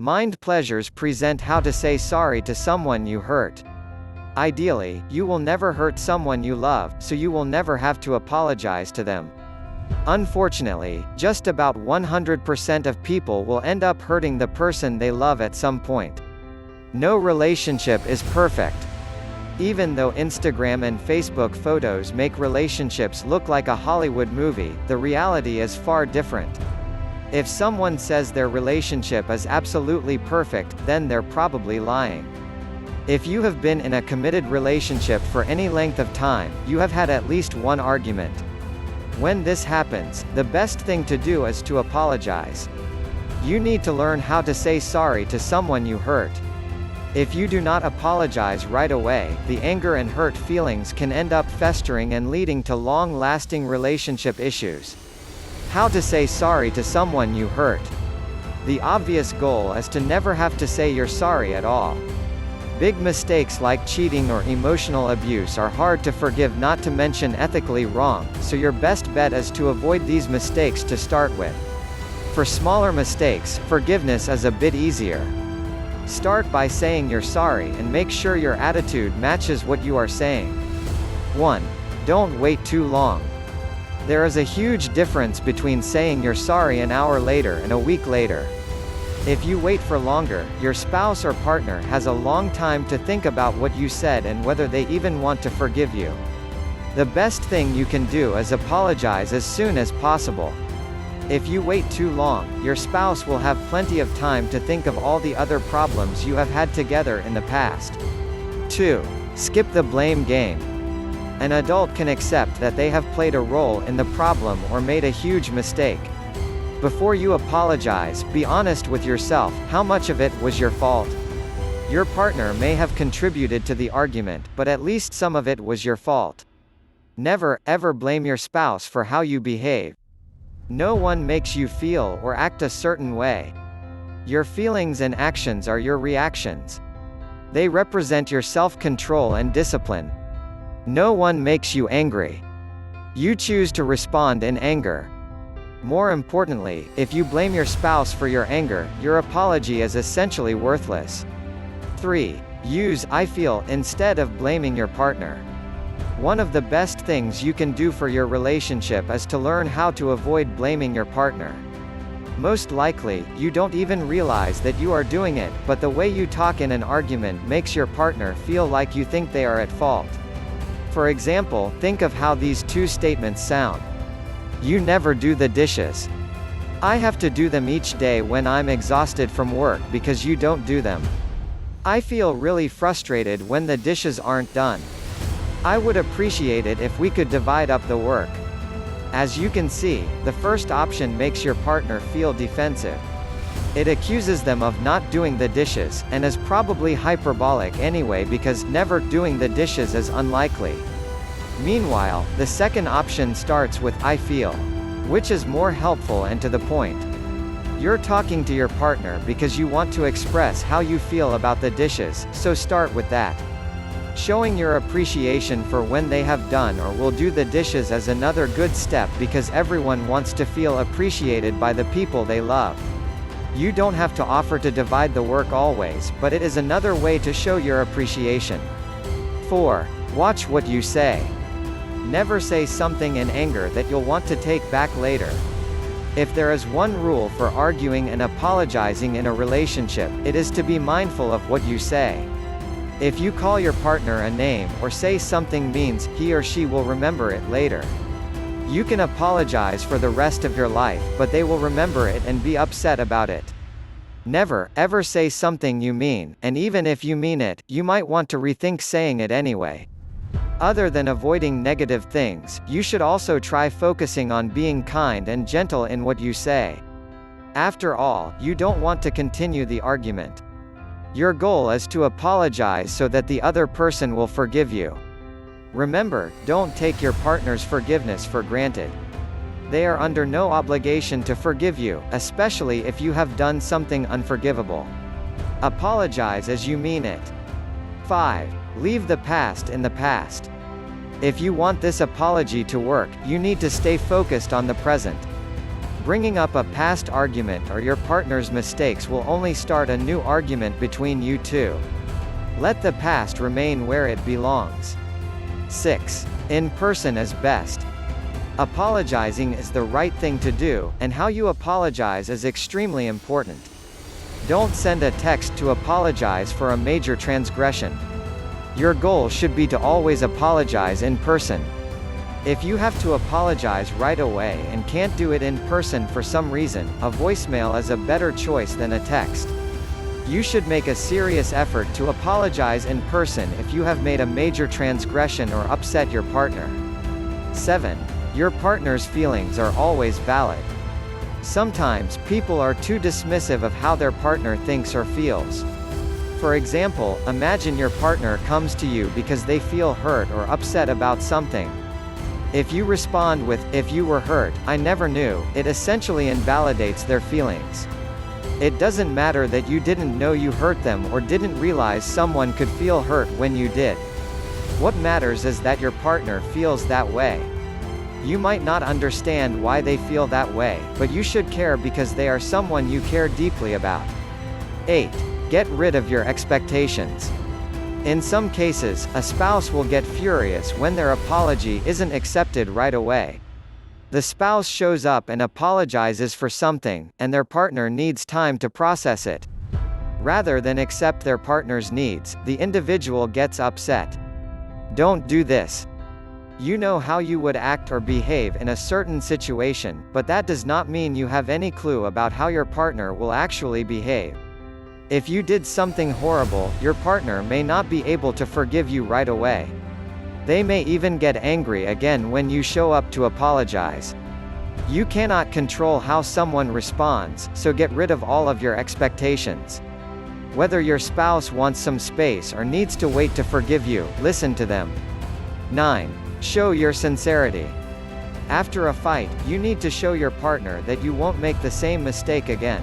Mind pleasures present how to say sorry to someone you hurt. Ideally, you will never hurt someone you love, so you will never have to apologize to them. Unfortunately, just about 100% of people will end up hurting the person they love at some point. No relationship is perfect. Even though Instagram and Facebook photos make relationships look like a Hollywood movie, the reality is far different. If someone says their relationship is absolutely perfect, then they're probably lying. If you have been in a committed relationship for any length of time, you have had at least one argument. When this happens, the best thing to do is to apologize. You need to learn how to say sorry to someone you hurt. If you do not apologize right away, the anger and hurt feelings can end up festering and leading to long-lasting relationship issues. How to say sorry to someone you hurt. The obvious goal is to never have to say you're sorry at all. Big mistakes like cheating or emotional abuse are hard to forgive, not to mention ethically wrong, so your best bet is to avoid these mistakes to start with. For smaller mistakes, forgiveness is a bit easier. Start by saying you're sorry and make sure your attitude matches what you are saying. 1. Don't wait too long. There is a huge difference between saying you're sorry an hour later and a week later. If you wait for longer, your spouse or partner has a long time to think about what you said and whether they even want to forgive you. The best thing you can do is apologize as soon as possible. If you wait too long, your spouse will have plenty of time to think of all the other problems you have had together in the past. 2. Skip the blame game. An adult can accept that they have played a role in the problem or made a huge mistake. Before you apologize, be honest with yourself. How much of it was your fault? Your partner may have contributed to the argument, but at least some of it was your fault. Never, ever blame your spouse for how you behave. No one makes you feel or act a certain way. Your feelings and actions are your reactions. They represent your self-control and discipline. No one makes you angry. You choose to respond in anger. More importantly, if you blame your spouse for your anger, your apology is essentially worthless. 3. Use "I feel" instead of blaming your partner. One of the best things you can do for your relationship is to learn how to avoid blaming your partner. Most likely, you don't even realize that you are doing it, but the way you talk in an argument makes your partner feel like you think they are at fault. For example, think of how these two statements sound. You never do the dishes. I have to do them each day when I'm exhausted from work because you don't do them. I feel really frustrated when the dishes aren't done. I would appreciate it if we could divide up the work. As you can see, the first option makes your partner feel defensive. It accuses them of not doing the dishes, and is probably hyperbolic anyway because never doing the dishes is unlikely. Meanwhile, the second option starts with "I feel," which is more helpful and to the point. You're talking to your partner because you want to express how you feel about the dishes, so start with that. Showing your appreciation for when they have done or will do the dishes is another good step because everyone wants to feel appreciated by the people they love. You don't have to offer to divide the work always, but it is another way to show your appreciation. 4. Watch what you say. Never say something in anger that you'll want to take back later. If there is one rule for arguing and apologizing in a relationship, it is to be mindful of what you say. If you call your partner a name or say something mean, he or she will remember it later. You can apologize for the rest of your life, but they will remember it and be upset about it. Never, ever say something you mean, and even if you mean it, you might want to rethink saying it anyway. Other than avoiding negative things, you should also try focusing on being kind and gentle in what you say. After all, you don't want to continue the argument. Your goal is to apologize so that the other person will forgive you. Remember, don't take your partner's forgiveness for granted. They are under no obligation to forgive you, especially if you have done something unforgivable. Apologize as you mean it. 5. Leave the past in the past. If you want this apology to work, you need to stay focused on the present. Bringing up a past argument or your partner's mistakes will only start a new argument between you two. Let the past remain where it belongs. 6. In person is best. Apologizing is the right thing to do, and how you apologize is extremely important. Don't send a text to apologize for a major transgression. Your goal should be to always apologize in person. If you have to apologize right away and can't do it in person for some reason, a voicemail is a better choice than a text. You should make a serious effort to apologize in person if you have made a major transgression or upset your partner. 7. Your partner's feelings are always valid. Sometimes, people are too dismissive of how their partner thinks or feels. For example, imagine your partner comes to you because they feel hurt or upset about something. If you respond with, "If you were hurt, I never knew," it essentially invalidates their feelings. It doesn't matter that you didn't know you hurt them or didn't realize someone could feel hurt when you did. What matters is that your partner feels that way. You might not understand why they feel that way, but you should care because they are someone you care deeply about. 8. Get rid of your expectations. In some cases, a spouse will get furious when their apology isn't accepted right away. The spouse shows up and apologizes for something, and their partner needs time to process it. Rather than accept their partner's needs, the individual gets upset. Don't do this. You know how you would act or behave in a certain situation, but that does not mean you have any clue about how your partner will actually behave. If you did something horrible, your partner may not be able to forgive you right away. They may even get angry again when you show up to apologize. You cannot control how someone responds, so get rid of all of your expectations. Whether your spouse wants some space or needs to wait to forgive you, listen to them. 9. Show your sincerity. After a fight, you need to show your partner that you won't make the same mistake again.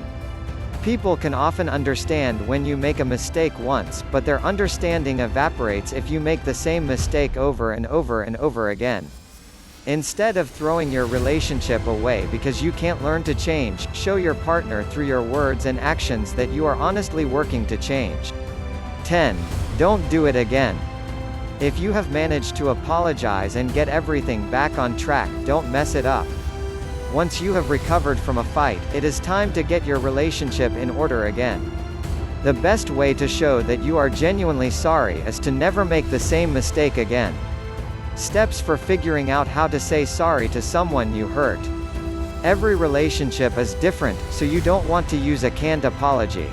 People can often understand when you make a mistake once, but their understanding evaporates if you make the same mistake over and over and over again. Instead of throwing your relationship away because you can't learn to change, show your partner through your words and actions that you are honestly working to change. 10. Don't do it again. If you have managed to apologize and get everything back on track, don't mess it up. Once you have recovered from a fight, it is time to get your relationship in order again. The best way to show that you are genuinely sorry is to never make the same mistake again. Steps for figuring out how to say sorry to someone you hurt. Every relationship is different, so you don't want to use a canned apology.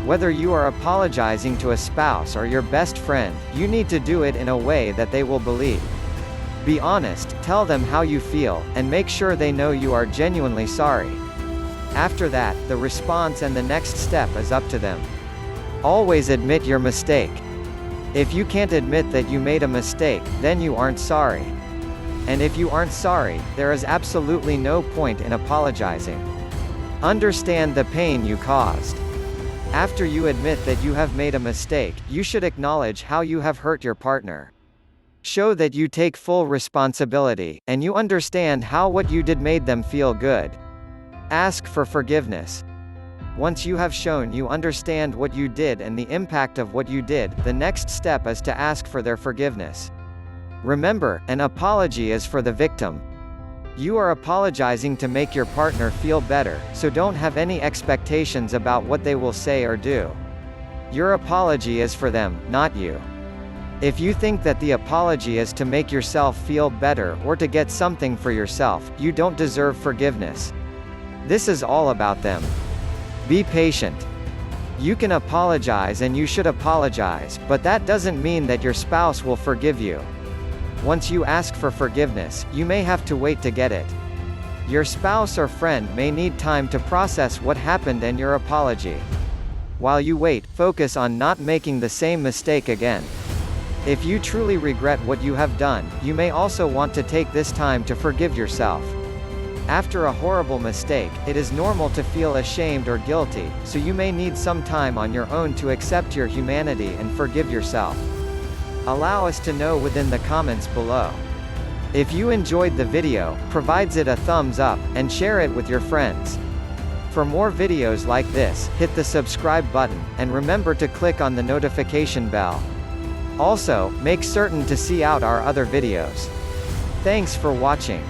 Whether you are apologizing to a spouse or your best friend, you need to do it in a way that they will believe. Be honest, tell them how you feel, and make sure they know you are genuinely sorry. After that, the response and the next step is up to them. Always admit your mistake. If you can't admit that you made a mistake, then you aren't sorry. And if you aren't sorry, there is absolutely no point in apologizing. Understand the pain you caused. After you admit that you have made a mistake, you should acknowledge how you have hurt your partner. Show that you take full responsibility, and you understand how what you did made them feel good. Ask for forgiveness. Once you have shown you understand what you did and the impact of what you did, the next step is to ask for their forgiveness. Remember, an apology is for the victim. You are apologizing to make your partner feel better, so don't have any expectations about what they will say or do. Your apology is for them, not you. If you think that the apology is to make yourself feel better or to get something for yourself, you don't deserve forgiveness. This is all about them. Be patient. You can apologize and you should apologize, but that doesn't mean that your spouse will forgive you. Once you ask for forgiveness, you may have to wait to get it. Your spouse or friend may need time to process what happened and your apology. While you wait, focus on not making the same mistake again. If you truly regret what you have done, you may also want to take this time to forgive yourself. After a horrible mistake, it is normal to feel ashamed or guilty, so you may need some time on your own to accept your humanity and forgive yourself. Allow us to know within the comments below. If you enjoyed the video, provides it a thumbs up, and share it with your friends. For more videos like this, hit the subscribe button, and remember to click on the notification bell. Also, make certain to see out our other videos. Thanks for watching.